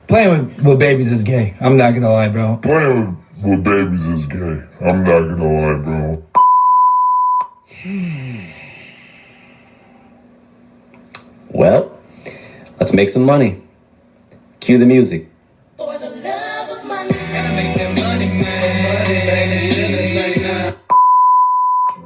Playing with babies is gay. I'm not gonna lie, bro. Playing with babies is gay. I'm not gonna lie, bro. Well, let's make some money. Cue the music. For the love of money.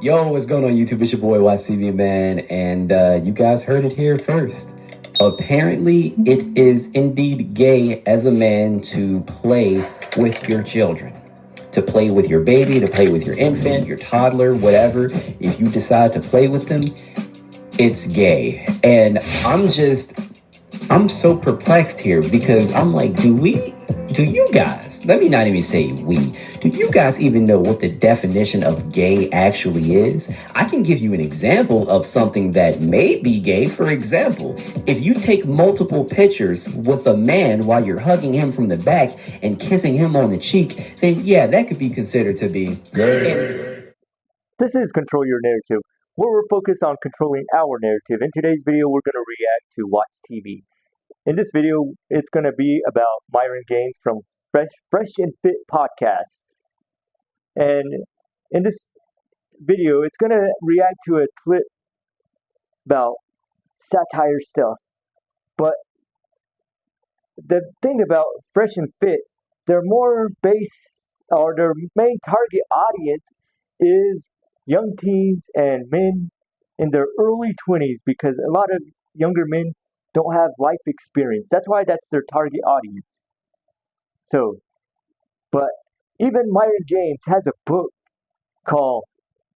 Yo, what's going on YouTube? It's your boy YCV Man, and you guys heard it here first. Apparently, it is indeed gay as a man to play with your children. To play with your baby, to play with your infant, your toddler, whatever. If you decide to play with them, it's gay. And I'm so perplexed here because I'm like, do you guys, let me not even say we, do you guys even know what the definition of gay actually is? I can give you an example of something that may be gay. For example, if you take multiple pictures with a man while you're hugging him from the back and kissing him on the cheek, then yeah, that could be considered to be gay. This is Control Your Narrative, where we're focused on controlling our narrative. In today's video, we're going to react to Watch TV. In this video, it's going to be about Myron Gaines from Fresh and Fit podcast. And in this video, it's going to react to a clip about satire stuff. But the thing about Fresh and Fit, their more base, or their main target audience is young teens and men in their early 20s, because a lot of younger men don't have life experience. That's why that's their target audience. So, but even Myron Gaines has a book called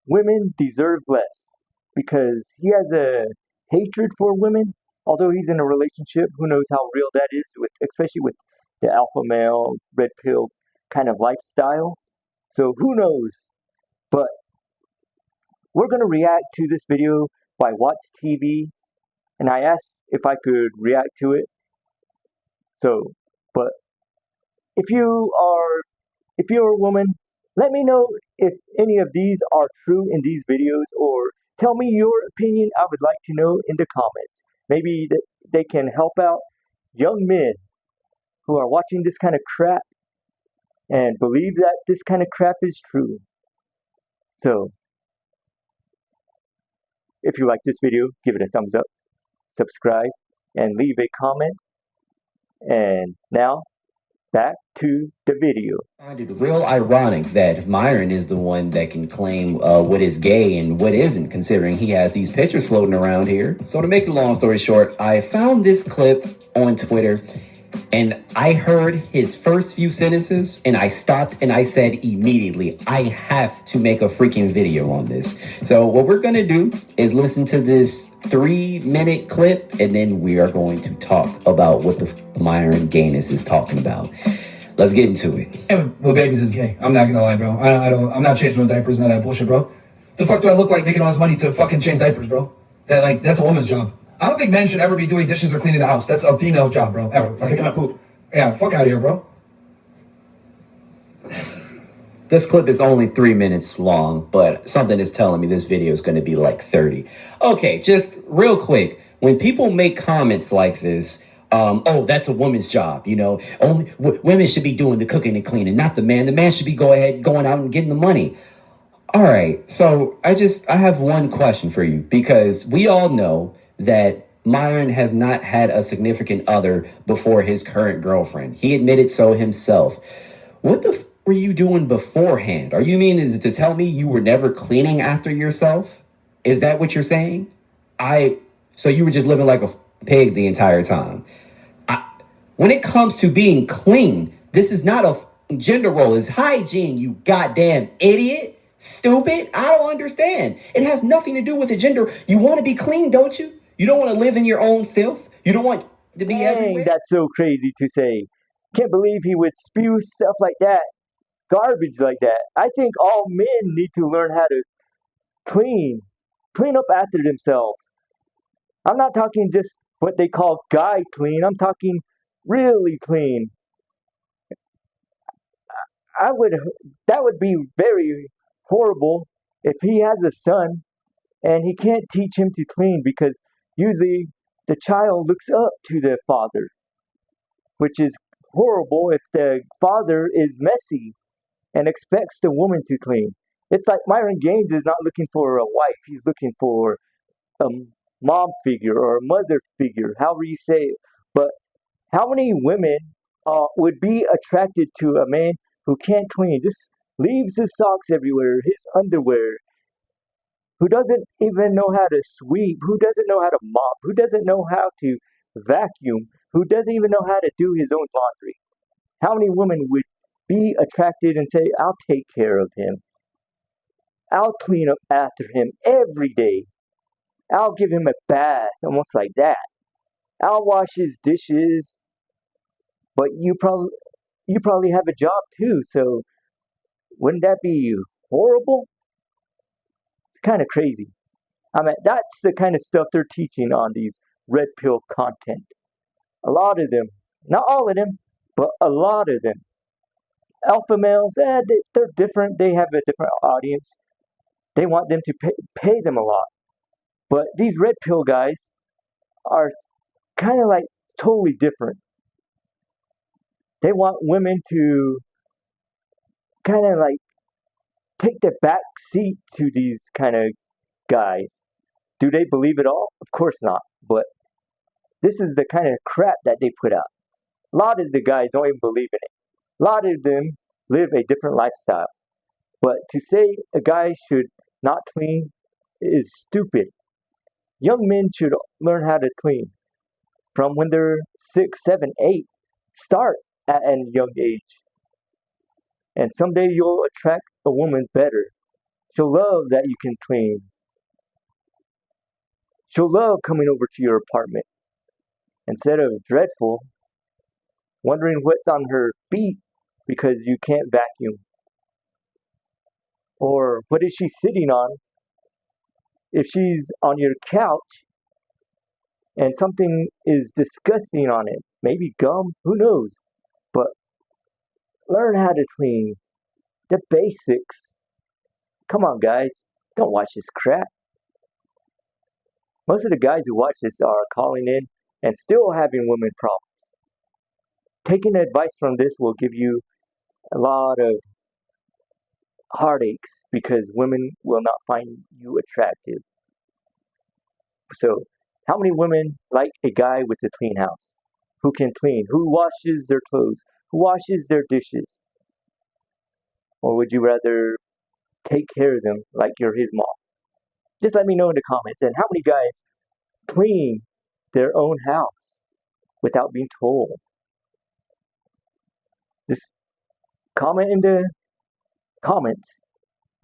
Women Deserve Less, because he has a hatred for women. Although he's in a relationship, who knows how real that is, especially with the alpha male, red pill kind of lifestyle. So who knows? But we're going to react to this video by Watch TV, and I asked if I could react to it. So, but if you're a woman, let me know if any of these are true in these videos, or tell me your opinion. I would like to know in the comments. Maybe they can help out young men who are watching this kind of crap and believe that this kind of crap is true. So, if you like this video, give it a thumbs up, subscribe, and leave a comment. And now, back to the video. I find it real ironic that Myron is the one that can claim what is gay and what isn't, considering he has these pictures floating around here. So to make a long story short, I found this clip on Twitter, and I heard his first few sentences, and I stopped and I said immediately, I have to make a freaking video on this. So what we're gonna do is listen to this 3-minute clip, and then we are going to talk about what the Myron Gaines is talking about. Let's get into it. Playing with babies is gay. I'm not gonna lie, bro. I'm not changing no diapers, none of that bullshit, bro. The fuck do I look like making all this money to fucking change diapers, bro? That's a woman's job. I don't think men should ever be doing dishes or cleaning the house. That's a female's job, bro. Ever. Like picking up poop. Yeah, fuck out of here, bro. This clip is only 3 minutes long, but something is telling me this video is going to be like 30. Okay, just real quick. When people make comments like this, oh, that's a woman's job, you know, only women should be doing the cooking and cleaning, not the man. The man should be going out and getting the money. All right, so I have one question for you, because we all know that Myron has not had a significant other before his current girlfriend. He admitted so himself. What the were you doing beforehand? Are you meaning to tell me you were never cleaning after yourself? Is that what you're saying? So you were just living like a pig the entire time. When it comes to being clean, this is not a gender role. It's hygiene, you goddamn idiot. Stupid. I don't understand. It has nothing to do with the gender. You want to be clean, don't you? You don't want to live in your own filth. You don't want to be everywhere. That's so crazy to say. Can't believe he would spew stuff like that. Garbage like that. I think all men need to learn how to clean up after themselves. I'm not talking just what they call guy clean. I'm talking really clean. That would be very horrible if he has a son and he can't teach him to clean, because usually the child looks up to their father, which is horrible if the father is messy and expects the woman to clean. It's like Myron Gaines is not looking for a wife, he's looking for a mom figure or a mother figure, however you say it. But how many women would be attracted to a man who can't clean, just leaves his socks everywhere, his underwear, who doesn't even know how to sweep, who doesn't know how to mop, who doesn't know how to vacuum, who doesn't even know how to do his own laundry? How many women would be attracted and say, I'll take care of him. I'll clean up after him every day. I'll give him a bath, almost like that. I'll wash his dishes. But you probably have a job too, so wouldn't that be horrible? It's kind of crazy. I mean, that's the kind of stuff they're teaching on these red pill content. A lot of them, not all of them, but a lot of them. Alpha males, they're different. They have a different audience. They want them to pay them a lot. But these red pill guys are kind of like totally different. They want women to kind of like take the back seat to these kind of guys. Do they believe it all? Of course not. But this is the kind of crap that they put out. A lot of the guys don't even believe in it. A lot of them live a different lifestyle. But to say a guy should not clean is stupid. Young men should learn how to clean from when they're 6, 7, 8. Start at a young age. And someday you'll attract a woman better. She'll love that you can clean. She'll love coming over to your apartment. Instead of dreadful, wondering what's on her feet because you can't vacuum. Or what is she sitting on? If she's on your couch and something is disgusting on it, maybe gum, who knows? But learn how to clean. The basics. Come on, guys. Don't watch this crap. Most of the guys who watch this are calling in and still having women problems. Taking advice from this will give you a lot of heartaches because women will not find you attractive. So, how many women like a guy with a clean house? Who can clean? Who washes their clothes? Who washes their dishes? Or would you rather take care of them like you're his mom? Just let me know in the comments. And how many guys clean their own house without being told? Just comment in the comments.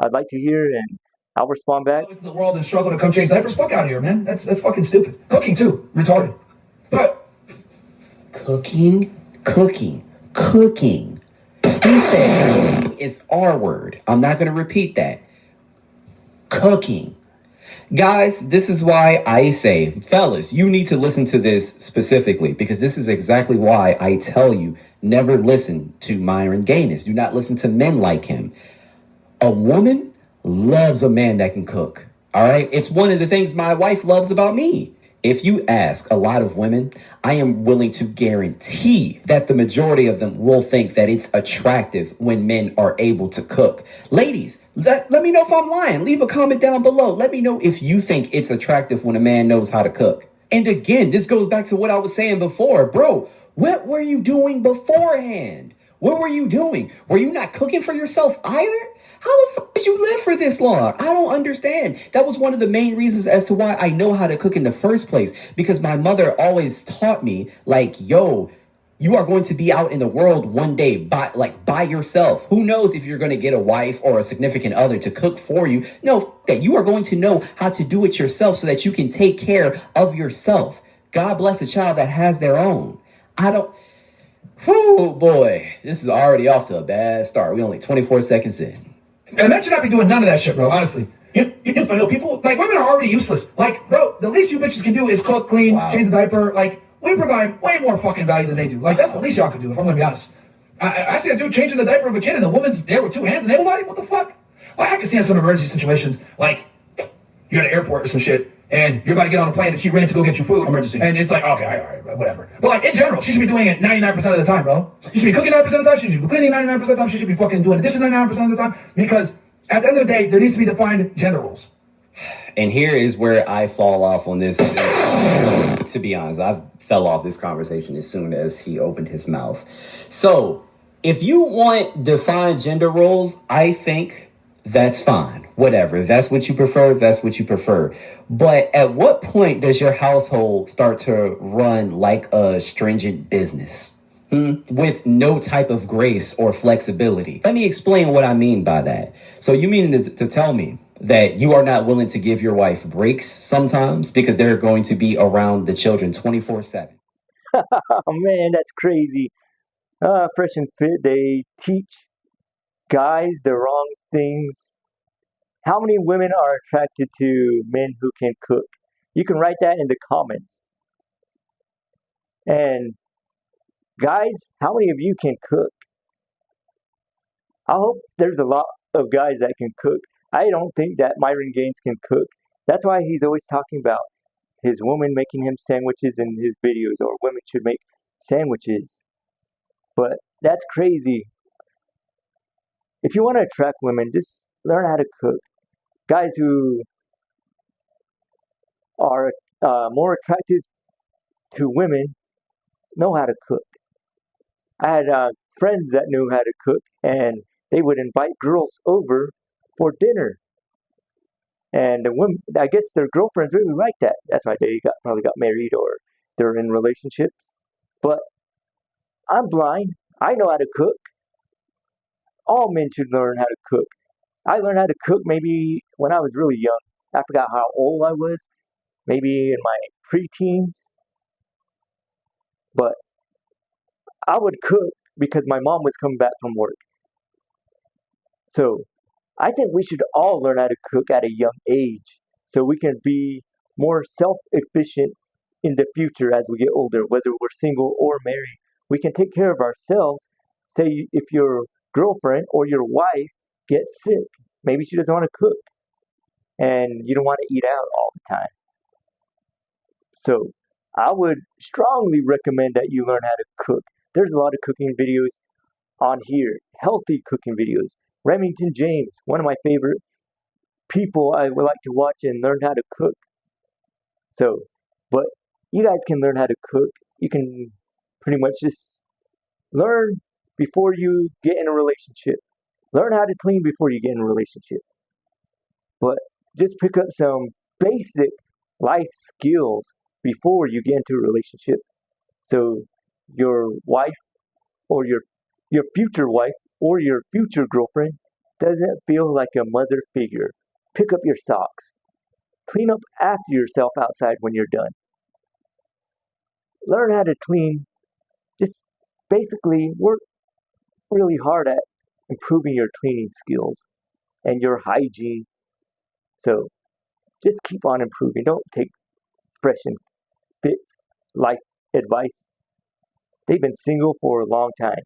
I'd like to hear and I'll respond back. Go into the world and struggle to come change diapers. Fuck out of here, man. That's fucking stupid. Cooking too, retarded. But Cooking. He said it's R word. I'm not going to repeat that. Cooking. Guys, this is why I say, fellas, you need to listen to this specifically because this is exactly why I tell you never listen to Myron Gaines. Do not listen to men like him. A woman loves a man that can cook. All right. It's one of the things my wife loves about me. If you ask a lot of women, I am willing to guarantee that the majority of them will think that it's attractive when men are able to cook. Ladies, let me know if I'm lying. Leave a comment down below. Let me know if you think it's attractive when a man knows how to cook. And again, this goes back to what I was saying before. Bro, what were you doing beforehand? What were you doing? Were you not cooking for yourself either? How the fuck did you live for this long? I don't understand. That was one of the main reasons as to why I know how to cook in the first place. Because my mother always taught me, like, yo, you are going to be out in the world one day by yourself. Who knows if you're going to get a wife or a significant other to cook for you? No, that you are going to know how to do it yourself so that you can take care of yourself. God bless a child that has their own. Oh boy, this is already off to a bad start. We only 24 seconds in. and men should not be doing none of that shit, bro. Honestly, you just know people like women are already useless. Like, bro, the least you bitches can do is cook, clean, change the diaper. Like, we provide way more fucking value than they do. Like, that's the least y'all can do. If I'm gonna be honest, I see a dude changing the diaper of a kid, and the woman's there with two hands and able body. What the fuck? Well, I can see in some emergency situations, like you're at an airport or some shit, and you're about to get on a plane and she ran to go get you food. Emergency. And it's like, okay, all right, whatever. But like in general, she should be doing it 99% of the time, bro. She should be cooking 99% of the time. She should be cleaning 99% of the time. She should be fucking doing dishes 99% of the time. Because at the end of the day, there needs to be defined gender roles. And here is where I fall off on this. To be honest, I fell off this conversation as soon as he opened his mouth. So, if you want defined gender roles, I think that's fine. Whatever. That's what you prefer. That's what you prefer. But at what point does your household start to run like a stringent business? With no type of grace or flexibility? Let me explain what I mean by that. So you mean to tell me that you are not willing to give your wife breaks sometimes because they're going to be around the children 24/7? Oh man, that's crazy. Fresh and Fit, they teach guys the wrong things. How many women are attracted to men who can cook? You can write that in the comments. And guys, how many of you can cook? I hope there's a lot of guys that can cook. I don't think that Myron Gaines can cook. That's why he's always talking about his woman making him sandwiches in his videos, or women should make sandwiches. But that's crazy. If you want to attract women, just learn how to cook. Guys who are more attractive to women know how to cook. I had friends that knew how to cook, and they would invite girls over for dinner. And the women, I guess their girlfriends really like that. That's why they probably got married or they're in relationships. But I'm blind. I know how to cook. All men should learn how to cook. I learned how to cook maybe when I was really young. I forgot how old I was. Maybe in my preteens. But I would cook because my mom was coming back from work. So I think we should all learn how to cook at a young age so we can be more self-efficient in the future as we get older, whether we're single or married. We can take care of ourselves. Say if your girlfriend or your wife gets sick, maybe she doesn't want to cook and you don't want to eat out all the time. So I would strongly recommend that you learn how to cook. There's a lot of cooking videos on here, healthy cooking videos. Remington James, one of my favorite people I would like to watch and learn how to cook. So, but you guys can learn how to cook. You can pretty much just learn before you get in a relationship. Learn how to clean before you get in a relationship. But just pick up some basic life skills before you get into a relationship. So your wife or your future wife or your future girlfriend doesn't feel like a mother figure. Pick up your socks. Clean up after yourself outside when you're done. Learn how to clean. Just basically work really hard at improving your cleaning skills and your hygiene. So just keep on improving. Don't take Fresh and Fit life advice. They've been single for a long time.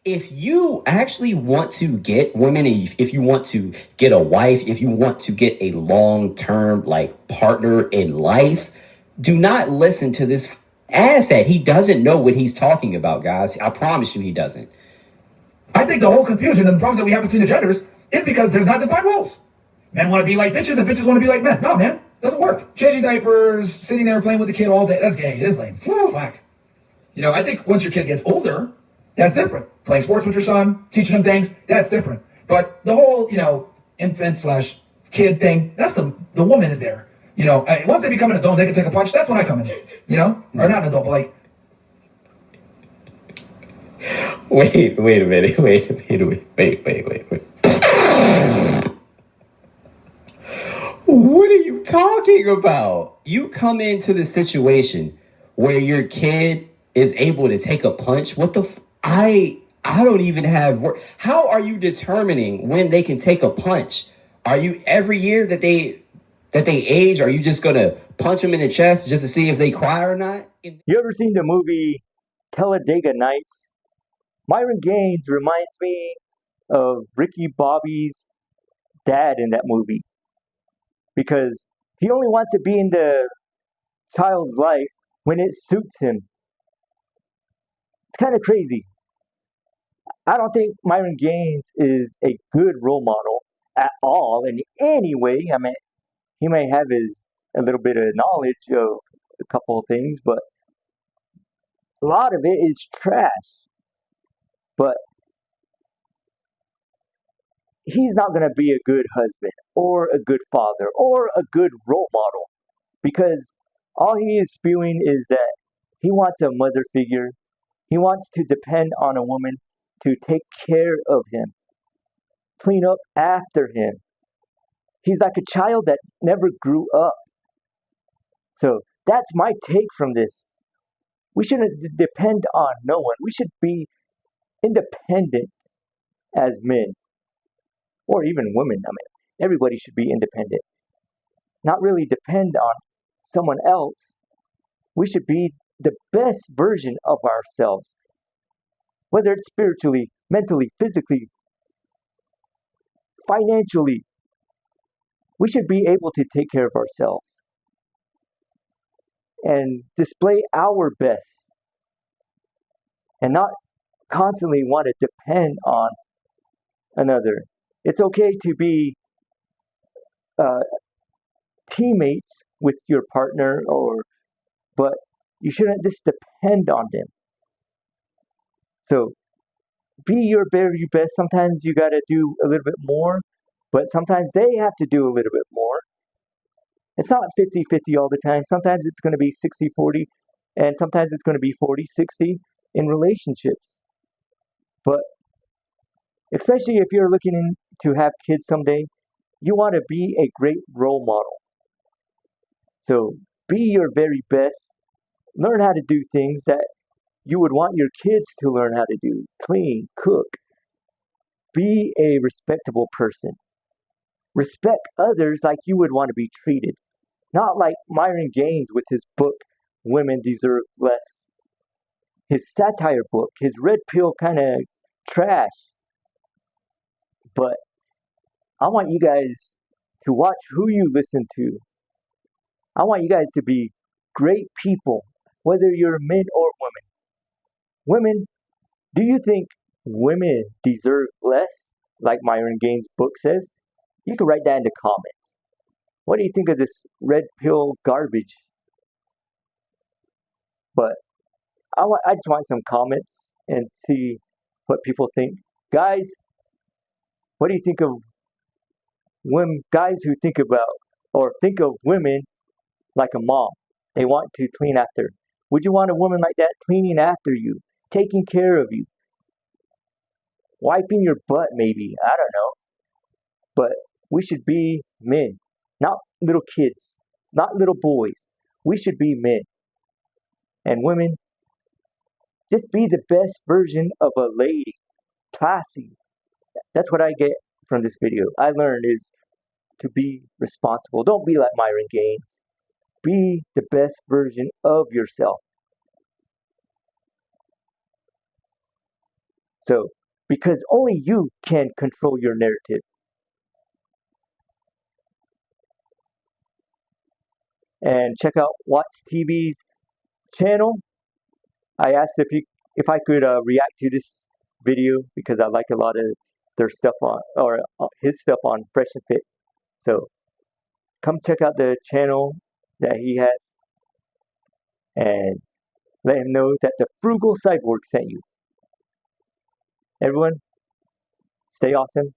If you actually want to get women, if you want to get a wife, if you want to get a long-term like partner in life, do not listen to this asshat. He doesn't know what he's talking about, guys. I promise you he doesn't. I think the whole confusion and the problems that we have between the genders is because there's not defined roles. Men want to be like bitches and bitches want to be like men. No, man, doesn't work. Changing diapers, sitting there playing with the kid all day, that's gay. It is lame. Whack. You know, I think once your kid gets older, that's different. Playing sports with your son, teaching him things, that's different. But the whole, infant/kid thing, that's the woman is there. Once they become an adult, they can take a punch. That's when I come in. Or not an adult, but like. Wait a minute. Wait. What are you talking about? You come into the situation where your kid is able to take a punch. What the I don't even have work. How are you determining when they can take a punch? Are you every year that they age, are you just gonna punch them in the chest just to see if they cry or not? You ever seen the movie Talladega Nights? Myron Gaines reminds me of Ricky Bobby's dad in that movie. because he only wants to be in the child's life when it suits him. It's kind of crazy. I don't think Myron Gaines is a good role model at all in any way. I mean, he may have a little bit of knowledge of a couple of things, but a lot of it is trash. But he's not going to be a good husband or a good father or a good role model, because all he is spewing is that he wants a mother figure. He wants to depend on a woman to take care of him, clean up after him. He's like a child that never grew up. So that's my take from this. We shouldn't depend on no one. We should be independent as men, or even women. I mean, everybody should be independent. Not really depend on someone else. We should be the best version of ourselves, whether it's spiritually, mentally, physically, financially. We should be able to take care of ourselves and display our best, and not constantly want to depend on another. It's okay to be teammates with your partner, but you shouldn't just depend on them. So be your very best. Sometimes you got to do a little bit more, but sometimes they have to do a little bit more. It's not 50-50 all the time. Sometimes it's going to be 60-40, and sometimes it's going to be 40-60 in relationships. But especially if you're looking to have kids someday, you want to be a great role model. So be your very best. Learn how to do things that you would want your kids to learn how to do. Clean, cook. Be a respectable person. Respect others like you would want to be treated. Not like Myron Gaines with his book, Women Deserve Less. His satire book, his red pill kind of trash. But I want you guys to watch who you listen to. I want you guys to be great people, whether you're men or women. Women, do you think women deserve less, like Myron Gaines' book says? You can write that in the comments. What do you think of this red pill garbage? But I just want some comments and see what people think. Guys, what do you think of guys who think of women like a mom? They want to clean after. Would you want a woman like that cleaning after you, taking care of you, wiping your butt maybe? I don't know. But we should be men, not little kids, not little boys. We should be men. And women, just be the best version of a lady, classy. That's what I get from this video. I learned is to be responsible. Don't be like Myron Gaines. Be the best version of yourself. So, because only you can control your narrative. And check out Watts TV's channel. I asked if I could react to this video because I like a lot of their stuff or his stuff on Fresh and Fit. So come check out the channel that he has and let him know that the Frugal Cyborg sent you. Everyone, stay awesome.